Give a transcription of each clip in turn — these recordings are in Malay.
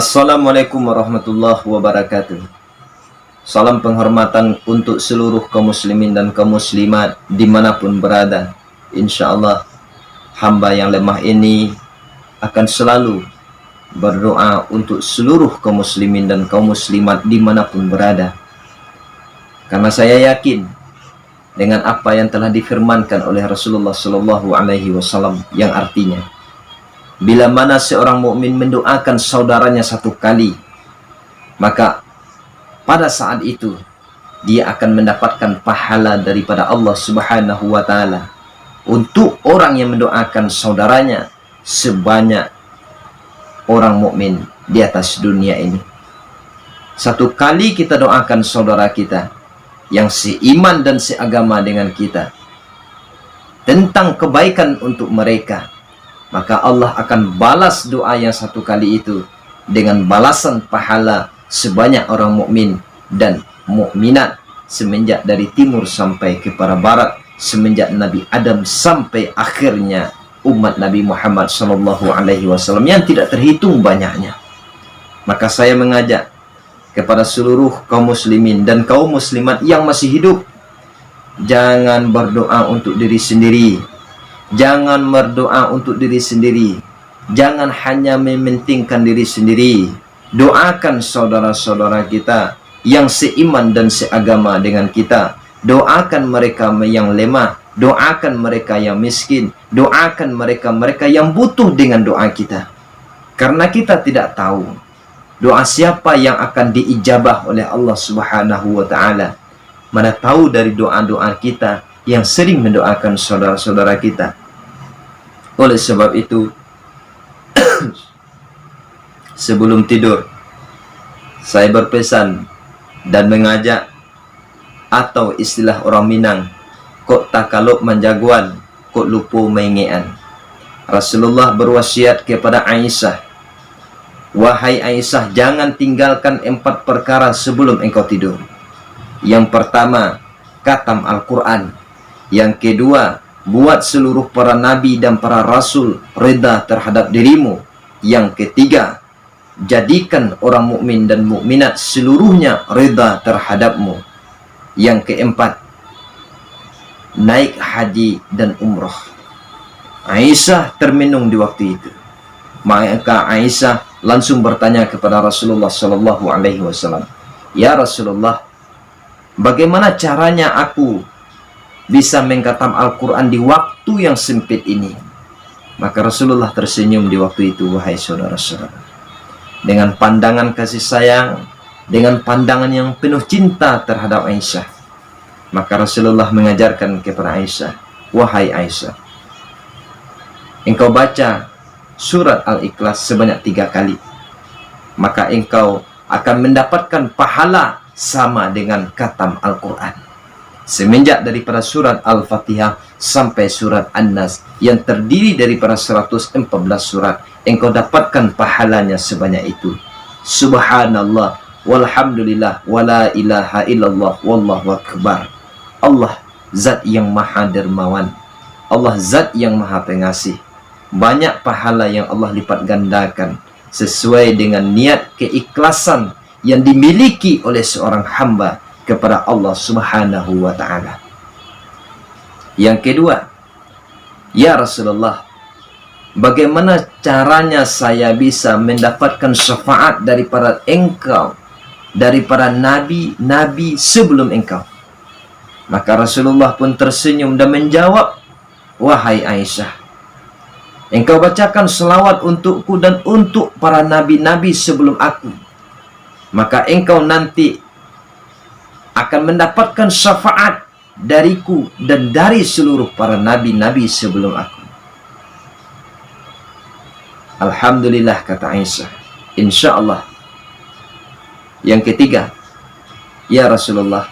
Assalamualaikum warahmatullahi wabarakatuh. Salam penghormatan untuk seluruh kaum muslimin dan kaum muslimat dimanapun berada. Insya Allah hamba yang lemah ini akan selalu berdoa untuk seluruh kaum muslimin dan kaum muslimat dimanapun berada, karena saya yakin dengan apa yang telah difirmankan oleh Rasulullah Shallallahu Alaihi Wasallam, yang artinya bila mana seorang mukmin mendoakan saudaranya satu kali, maka pada saat itu dia akan mendapatkan pahala daripada Allah Subhanahu wa taala untuk orang yang mendoakan saudaranya sebanyak orang mukmin di atas dunia ini. Satu kali kita doakan saudara kita yang seiman dan seagama dengan kita tentang kebaikan untuk mereka, maka Allah akan balas doa yang satu kali itu dengan balasan pahala sebanyak orang mukmin dan mukminat semenjak dari timur sampai ke barat, semenjak Nabi Adam sampai akhirnya umat Nabi Muhammad Sallallahu Alaihi Wasallam yang tidak terhitung banyaknya. Maka saya mengajak kepada seluruh kaum muslimin dan kaum muslimat yang masih hidup, jangan berdoa untuk diri sendiri. Jangan berdoa untuk diri sendiri. Jangan hanya mementingkan diri sendiri. Doakan saudara-saudara kita yang seiman dan seagama dengan kita. Doakan mereka yang lemah. Doakan mereka yang miskin. Doakan mereka yang butuh dengan doa kita. Karena kita tidak tahu doa siapa yang akan diijabah oleh Allah Subhanahu wa taala. Mana tahu dari doa-doa kita yang sering mendoakan saudara-saudara kita. Oleh sebab itu, sebelum tidur, saya berpesan dan mengajak, atau istilah orang Minang, kok takaluk manjaguan, kok lupu mengean. Rasulullah berwasiat kepada Aisyah, wahai Aisyah, jangan tinggalkan 4 perkara sebelum engkau tidur. Yang pertama, khatam Al-Quran. Yang kedua, buat seluruh para nabi dan para rasul reda terhadap dirimu. Yang ketiga, jadikan orang mukmin dan mukminat seluruhnya reda terhadapmu. Yang keempat, naik haji dan umrah. Aisyah termenung di waktu itu. Maka Aisyah langsung bertanya kepada Rasulullah Shallallahu Alaihi Wasallam, ya Rasulullah, bagaimana caranya aku bisa mengkhatam Al-Quran di waktu yang sempit ini? Maka Rasulullah tersenyum di waktu itu, wahai saudara-saudara, dengan pandangan kasih sayang, dengan pandangan yang penuh cinta terhadap Aisyah. Maka Rasulullah mengajarkan kepada Aisyah, wahai Aisyah, engkau baca surat Al-Ikhlas sebanyak 3 kali, maka engkau akan mendapatkan pahala sama dengan khatam Al-Quran. Semenjak daripada surat Al-Fatihah sampai surat An-Nas yang terdiri daripada 114 surat, engkau dapatkan pahalanya sebanyak itu. Subhanallah walhamdulillah wala ilaha illallah wallahu akbar. Allah zat yang maha dermawan, Allah zat yang maha pengasih. Banyak pahala yang Allah lipat gandakan sesuai dengan niat keikhlasan yang dimiliki oleh seorang hamba kepada Allah Subhanahu wa ta'ala. Yang kedua, ya Rasulullah, bagaimana caranya saya bisa mendapatkan syafaat daripada engkau, daripada nabi-nabi sebelum engkau? Maka Rasulullah pun tersenyum dan menjawab, wahai Aisyah, engkau bacakan selawat untukku dan untuk para nabi-nabi sebelum aku, maka engkau nanti akan mendapatkan syafaat dariku dan dari seluruh para nabi-nabi sebelum aku. Alhamdulillah, kata Aisyah, insya Allah. Yang ketiga, ya Rasulullah,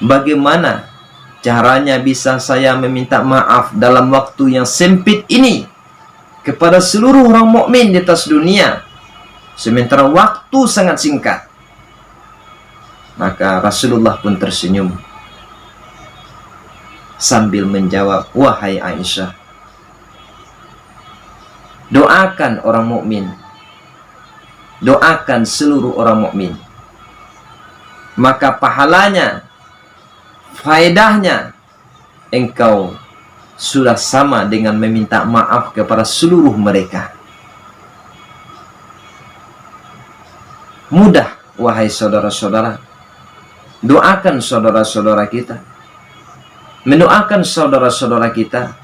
bagaimana caranya bisa saya meminta maaf dalam waktu yang sempit ini kepada seluruh orang mukmin di atas dunia, sementara waktu sangat singkat? Maka Rasulullah pun tersenyum sambil menjawab, wahai Aisyah, doakan orang mukmin doakan seluruh orang mukmin, maka pahalanya, faedahnya, engkau sudah sama dengan meminta maaf kepada seluruh mereka. Mudah, wahai saudara-saudara, doakan saudara-saudara kita. Mendoakan saudara-saudara kita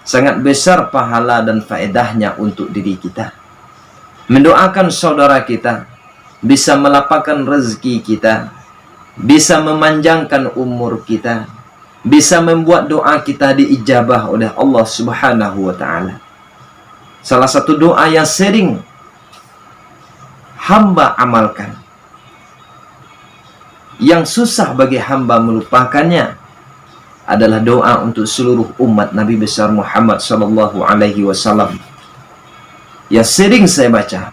sangat besar pahala dan faedahnya untuk diri kita. Mendoakan saudara kita bisa melapangkan rezeki kita, bisa memanjangkan umur kita, bisa membuat doa kita diijabah oleh Allah Subhanahu wa ta'ala. Salah satu doa yang sering hamba amalkan, yang susah bagi hamba melupakannya, adalah doa untuk seluruh umat Nabi besar Muhammad sallallahu alaihi wasallam yang sering saya baca.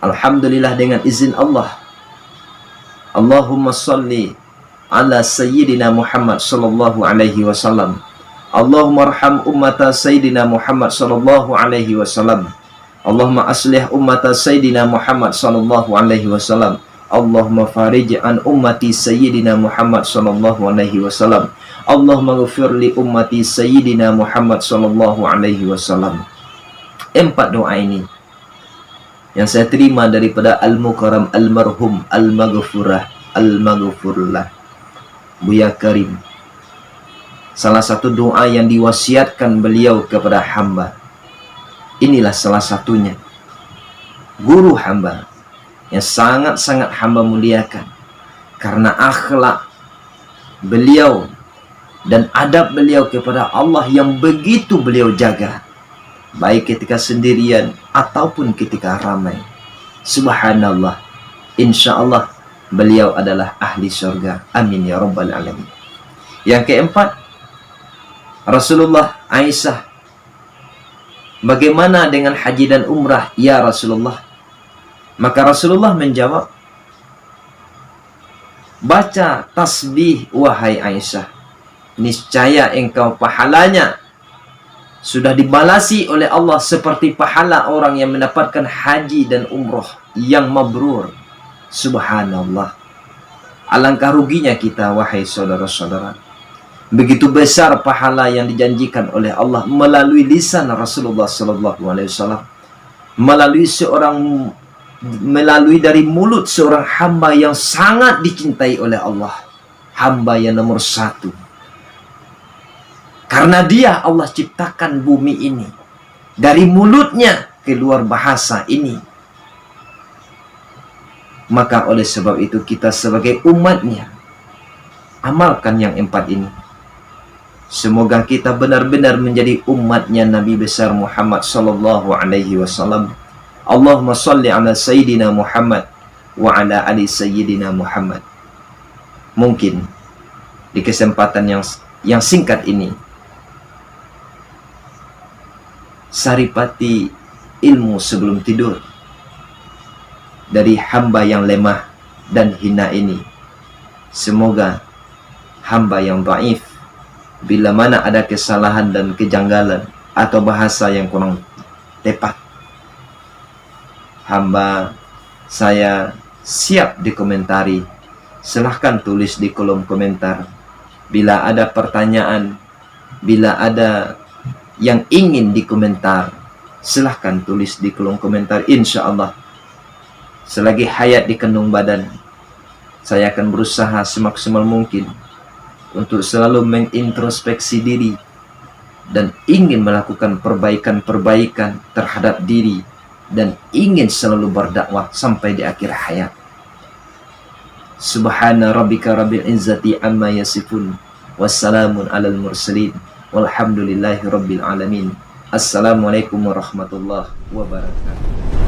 Alhamdulillah, dengan izin Allah, Allahumma salli ala sayyidina Muhammad sallallahu alaihi wasallam, Allahumma arham ummata sayyidina Muhammad sallallahu alaihi wasallam, Allahumma aslih ummata sayyidina Muhammad sallallahu alaihi wasallam, Allahumma farij an ummati sayyidina Muhammad sallallahu alaihi wasallam, Allahumma ghfir li ummati sayyidina Muhammad sallallahu alaihi wasallam. 4 doa ini yang saya terima daripada Al-Mukarram Al-Marhum Al-Maghfurlah Buya Karim. Salah satu doa yang diwasiatkan beliau kepada hamba. Inilah salah satunya. Guru hamba yang sangat-sangat hamba muliakan, karena akhlak beliau dan adab beliau kepada Allah yang begitu beliau jaga, baik ketika sendirian ataupun ketika ramai. Subhanallah, insya Allah beliau adalah ahli surga. Amin ya rabbal alamin. Yang keempat, Rasulullah Aisyah, bagaimana dengan haji dan umrah ya Rasulullah? Maka Rasulullah menjawab, baca tasbih wahai Aisyah, niscaya engkau pahalanya sudah dibalasi oleh Allah seperti pahala orang yang mendapatkan haji dan umroh yang mabrur. Subhanallah, alangkah ruginya kita wahai saudara-saudara. Begitu besar pahala yang dijanjikan oleh Allah melalui lisan Rasulullah SAW, melalui dari mulut seorang hamba yang sangat dicintai oleh Allah, hamba yang nomor 1. Karena dia Allah ciptakan bumi ini, dari mulutnya keluar bahasa ini. Maka oleh sebab itu kita sebagai umatnya amalkan yang 4 ini. Semoga kita benar-benar menjadi umatnya Nabi besar Muhammad sallallahu alaihi wasallam. Allahumma salli ala sayyidina Muhammad wa ala ali sayyidina Muhammad. Mungkin di kesempatan yang singkat ini, saripati ilmu sebelum tidur dari hamba yang lemah dan hina ini. Semoga hamba yang dhaif, bila mana ada kesalahan dan kejanggalan atau bahasa yang kurang tepat, hamba saya siap dikomentari. Silahkan tulis di kolom komentar. Bila ada pertanyaan, bila ada yang ingin dikomentar, silahkan tulis di kolom komentar. Insya Allah, selagi hayat di kandung badan, saya akan berusaha semaksimal mungkin untuk selalu mengintrospeksi diri dan ingin melakukan perbaikan-perbaikan terhadap diri, dan ingin selalu berdakwah sampai di akhir hayat. Subhana rabbika rabbil izzati amma yasifun, wassalamun alal mursalin, walhamdulillahi rabbil alamin. Assalamualaikum warahmatullahi wabarakatuh.